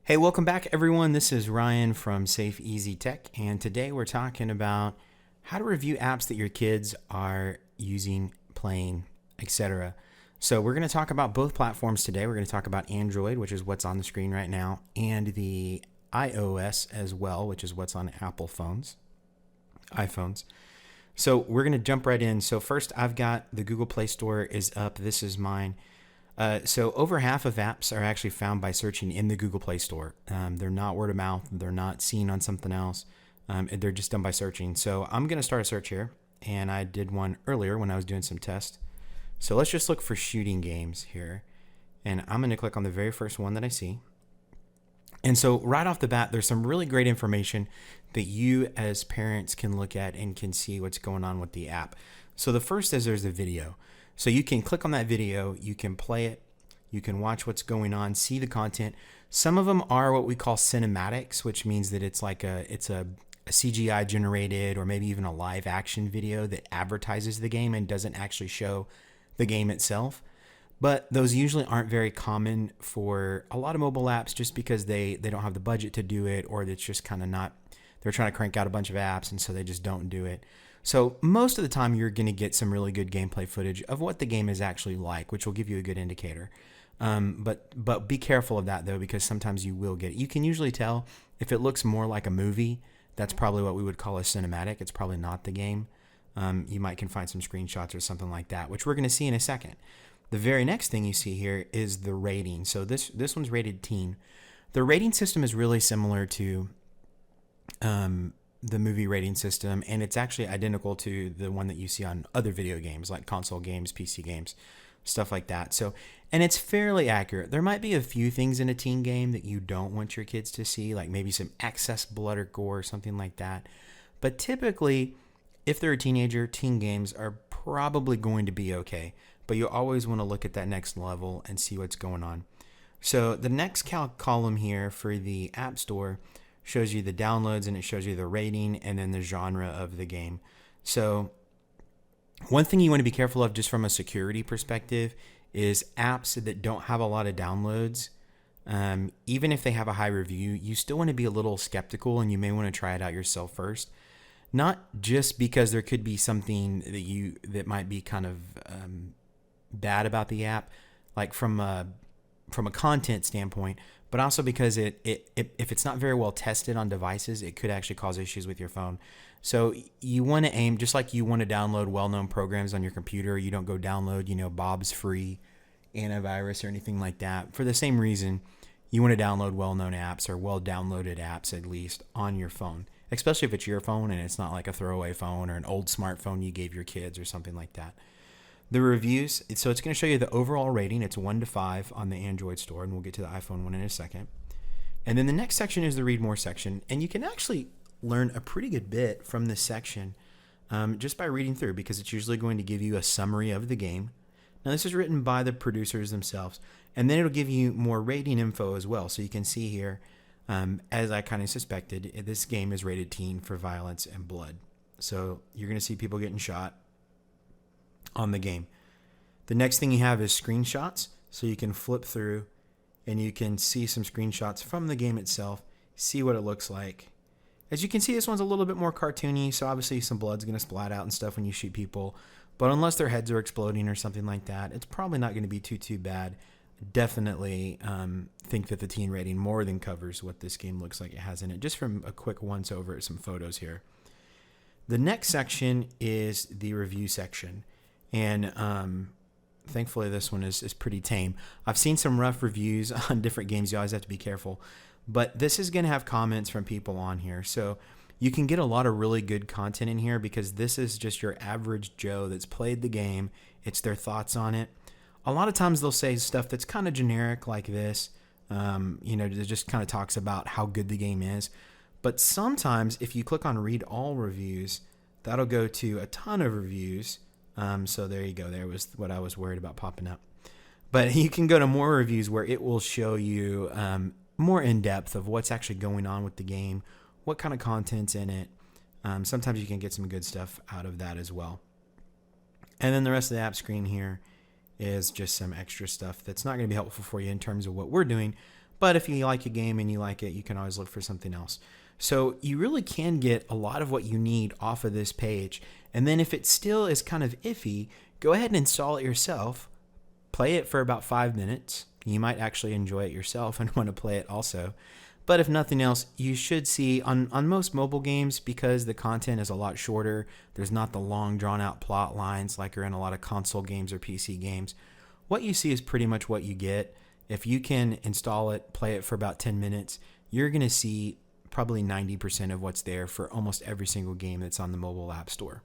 Hey, welcome back, everyone. This is Ryan from Safe Easy Tech, and today we're talking about how to review apps that your kids are using, playing, etc. So we're going to talk about both platforms today. We're going to talk about Android, which is what's on the screen right now, and the iOS as well, which is what's on Apple phones, iPhones. So we're going to jump right in. So first, I've got the Google Play Store is up. This is mine. So over half of apps are actually found by searching in the Google Play Store. They're not word of mouth. They're not seen on something else. They're just done by searching. So I'm going to start a search here. And I did one earlier when I was doing some tests. So let's just look for shooting games here. And I'm going to click on the very first one that I see. And so right off the bat, there's some really great information that you as parents can look at and can see what's going on with the app. So the first is there's a video. So you can click on that video, you can play it, you can watch what's going on, see the content. Some of them are what we call cinematics, which means that it's like a CGI generated or maybe even a live action video that advertises the game and doesn't actually show the game itself. But those usually aren't very common for a lot of mobile apps just because they don't have the budget to do it, or it's just kind of not, they're trying to crank out a bunch of apps and so they just don't do it. So most of the time you're going to get some really good gameplay footage of what the game is actually like, which will give you a good indicator. But be careful of that though, because sometimes you will get it. You can usually tell if it looks more like a movie. That's probably what we would call a cinematic. It's probably not the game. You might can find some screenshots or something like that, which we're going to see in a second. The very next thing you see here is the rating. So this one's rated teen. The rating system is really similar to the movie rating system, and it's actually identical to the one that you see on other video games like console games, PC games, stuff like that. So, and it's fairly accurate. There might be a few things in a teen game that you don't want your kids to see, like maybe some excess blood or gore or something like that. But typically, if they're a teenager, teen games are probably going to be okay. But you always want to look at that next level and see what's going on. So the next column here for the App Store shows you the downloads, and it shows you the rating and then the genre of the game. So one thing you want to be careful of just from a security perspective is apps that don't have a lot of downloads. Even if they have a high review, you still want to be a little skeptical, and you may want to try it out yourself first. Not just because there could be something that might be kind of bad about the app, like from a content standpoint, but also because if it's not very well tested on devices, it could actually cause issues with your phone. So you want to aim, just like you want to download well-known programs on your computer, you don't go download, Bob's free antivirus or anything like that. For the same reason, you want to download well-known apps or well-downloaded apps at least on your phone, especially if it's your phone and it's not like a throwaway phone or an old smartphone you gave your kids or something like that. The reviews, so it's going to show you the overall rating. It's 1 to 5 on the Android store, and we'll get to the iPhone one in a second. And then the next section is the Read More section, and you can actually learn a pretty good bit from this section just by reading through, because it's usually going to give you a summary of the game. Now, this is written by the producers themselves, and then it'll give you more rating info as well. So you can see here, as I kind of suspected, this game is rated teen for violence and blood. So you're going to see people getting shot on the game. The next thing you have is screenshots, so you can flip through and you can see some screenshots from the game itself, see what it looks like. As you can see, this one's a little bit more cartoony, so obviously some blood's going to splat out and stuff when you shoot people, but unless their heads are exploding or something like that, it's probably not going to be too bad. Definitely think that the teen rating more than covers what this game looks like it has in it, just from a quick once over at some photos here. The next section is the review section. And thankfully this one is pretty tame. I've seen some rough reviews on different games. You always have to be careful. But this is going to have comments from people on here. So you can get a lot of really good content in here, because this is just your average Joe that's played the game. It's their thoughts on it. A lot of times they'll say stuff that's kind of generic like this. It just kind of talks about how good the game is. But sometimes if you click on Read All Reviews, that'll go to a ton of reviews. So there you go. There was what I was worried about popping up. But you can go to more reviews where it will show you more in depth of what's actually going on with the game, what kind of content's in it. Sometimes you can get some good stuff out of that as well. And then the rest of the app screen here is just some extra stuff that's not going to be helpful for you in terms of what we're doing, But if you like a game and you like it, you can always look for something else. So you really can get a lot of what you need off of this page. And then if it still is kind of iffy, go ahead and install it yourself. Play it for about 5 minutes. You might actually enjoy it yourself and want to play it also. But if nothing else, you should see on most mobile games, because the content is a lot shorter, there's not the long drawn out plot lines like are in a lot of console games or PC games. What you see is pretty much what you get. If you can install it, play it for about 10 minutes, you're going to see probably 90% of what's there for almost every single game that's on the mobile app store.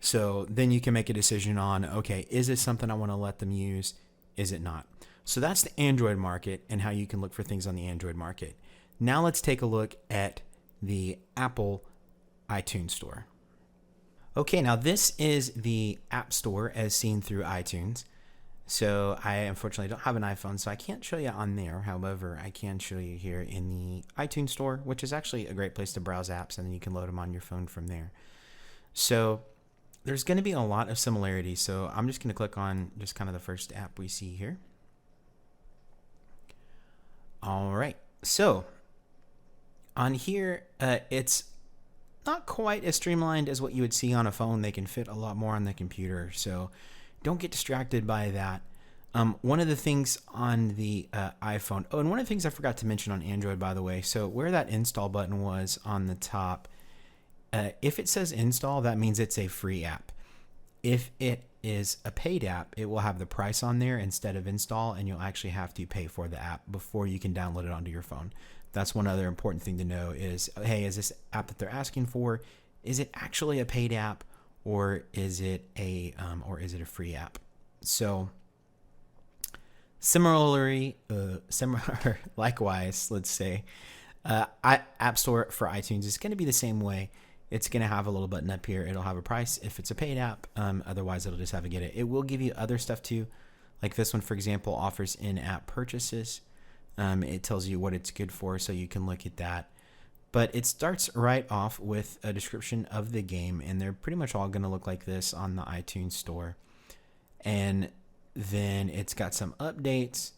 So then you can make a decision on, okay, is this something I want to let them use? Is it not? So that's the Android market and how you can look for things on the Android market. Now let's take a look at the Apple iTunes Store. Okay, now this is the App Store as seen through iTunes. So I unfortunately don't have an iPhone, so I can't show you on there. However, I can show you here in the iTunes Store, which is actually a great place to browse apps, and then you can load them on your phone from there. So there's going to be a lot of similarities. So I'm just going to click on just kind of the first app we see here. All right. So on here, it's not quite as streamlined as what you would see on a phone. They can fit a lot more on the computer. So don't get distracted by that. One of the things on the iPhone, and one of the things I forgot to mention on Android, by the way, so where that install button was on the top, if it says install, that means it's a free app. If it is a paid app, it will have the price on there instead of install, and you'll actually have to pay for the app before you can download it onto your phone. That's one other important thing to know is, hey, is this app that they're asking for, is it actually a paid app, or is it a free app? So likewise, let's say, App Store for iTunes is going to be the same way. It's going to have a little button up here. It'll have a price if it's a paid app. Otherwise, it'll just have to get it. It will give you other stuff too. Like this one, for example, offers in-app purchases. It tells you what it's good for, so you can look at that. But it starts right off with a description of the game, and they're pretty much all going to look like this on the iTunes Store. And then it's got some updates,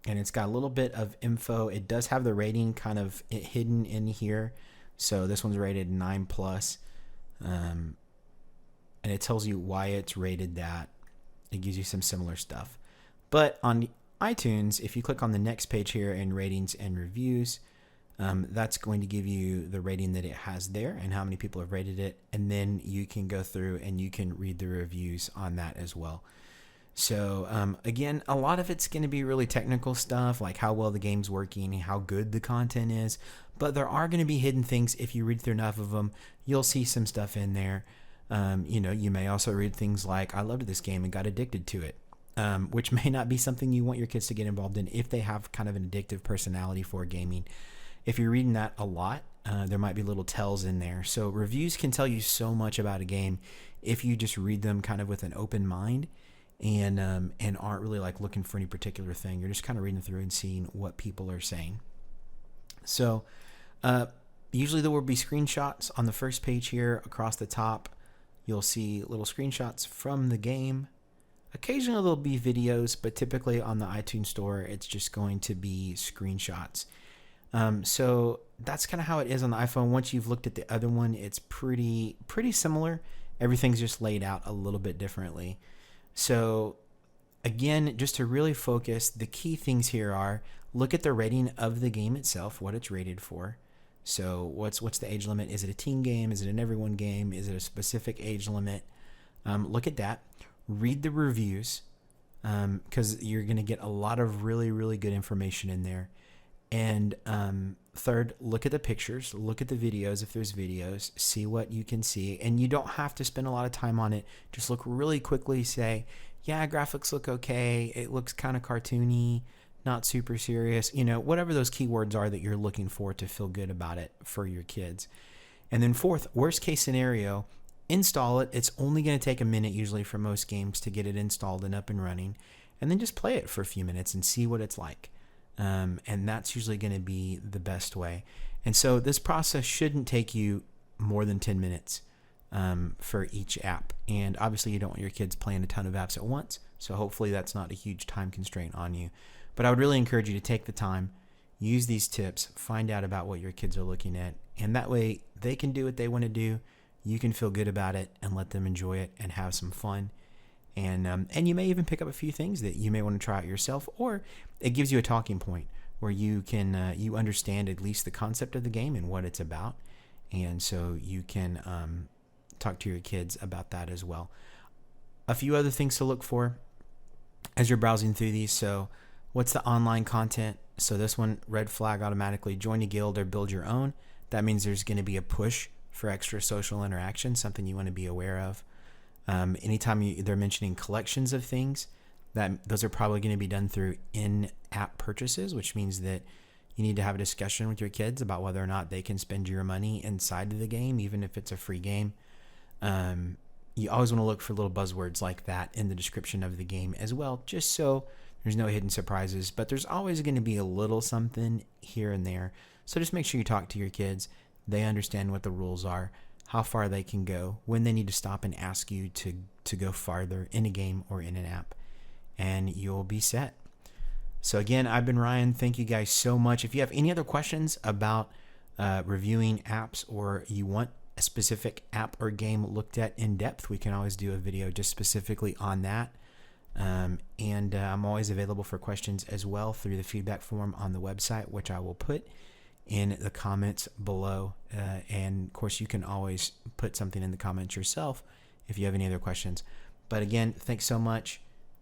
and it's got a little bit of info. It does have the rating kind of hidden in here. So this one's rated 9+, and it tells you why it's rated that. It gives you some similar stuff. But on iTunes, if you click on the next page here in ratings and reviews, that's going to give you the rating that it has there and how many people have rated it. And then you can go through and you can read the reviews on that as well. So again, a lot of it's going to be really technical stuff, like how well the game's working, how good the content is. But there are going to be hidden things. If you read through enough of them, you'll see some stuff in there. You may also read things like, I loved this game and got addicted to it, which may not be something you want your kids to get involved in if they have kind of an addictive personality for gaming. If you're reading that a lot, there might be little tells in there. So reviews can tell you so much about a game if you just read them kind of with an open mind and aren't really like looking for any particular thing. You're just kind of reading through and seeing what people are saying. So usually there will be screenshots on the first page here across the top. You'll see little screenshots from the game. Occasionally there'll be videos, but typically on the iTunes Store, it's just going to be screenshots. So that's kind of how it is on the iPhone. Once you've looked at the other one, it's pretty similar. Everything's just laid out a little bit differently. So again, just to really focus, the key things here are look at the rating of the game itself, what it's rated for. So what's the age limit? Is it a teen game? Is it an everyone game? Is it a specific age limit? Look at that. Read the reviews, because you're going to get a lot of really, really good information in there. And third, look at the pictures, look at the videos if there's videos, see what you can see. And you don't have to spend a lot of time on it. Just look really quickly, say, yeah, graphics look okay. It looks kind of cartoony, not super serious. Whatever those keywords are that you're looking for to feel good about it for your kids. And then fourth, worst case scenario, install it. It's only going to take a minute usually for most games to get it installed and up and running. And then just play it for a few minutes and see what it's like. And that's usually going to be the best way. And so this process shouldn't take you more than 10 minutes for each app. And obviously you don't want your kids playing a ton of apps at once. So hopefully that's not a huge time constraint on you. But I would really encourage you to take the time, use these tips, find out about what your kids are looking at, and that way they can do what they want to do. You can feel good about it and let them enjoy it and have some fun. And you may even pick up a few things that you may want to try out yourself, or it gives you a talking point where you can you understand at least the concept of the game and what it's about, and so you can talk to your kids about that as well. A few other things to look for as you're browsing through these. So what's the online content? So this one, red flag automatically, join a guild or build your own. That means there's going to be a push for extra social interaction, something you want to be aware of. Anytime they're mentioning collections of things, those are probably going to be done through in-app purchases, which means that you need to have a discussion with your kids about whether or not they can spend your money inside of the game, even if it's a free game. You always want to look for little buzzwords like that in the description of the game as well, just so there's no hidden surprises. But there's always going to be a little something here and there. So just make sure you talk to your kids. They understand what the rules are, how far they can go, when they need to stop and ask you to go farther in a game or in an app, and you'll be set. So again, I've been Ryan. Thank you guys so much. If you have any other questions about reviewing apps, or you want a specific app or game looked at in depth, we can always do a video just specifically on that. And I'm always available for questions as well through the feedback form on the website, which I will put in the comments below. And of course, you can always put something in the comments yourself if you have any other questions. But again, thanks so much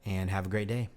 and have a great day.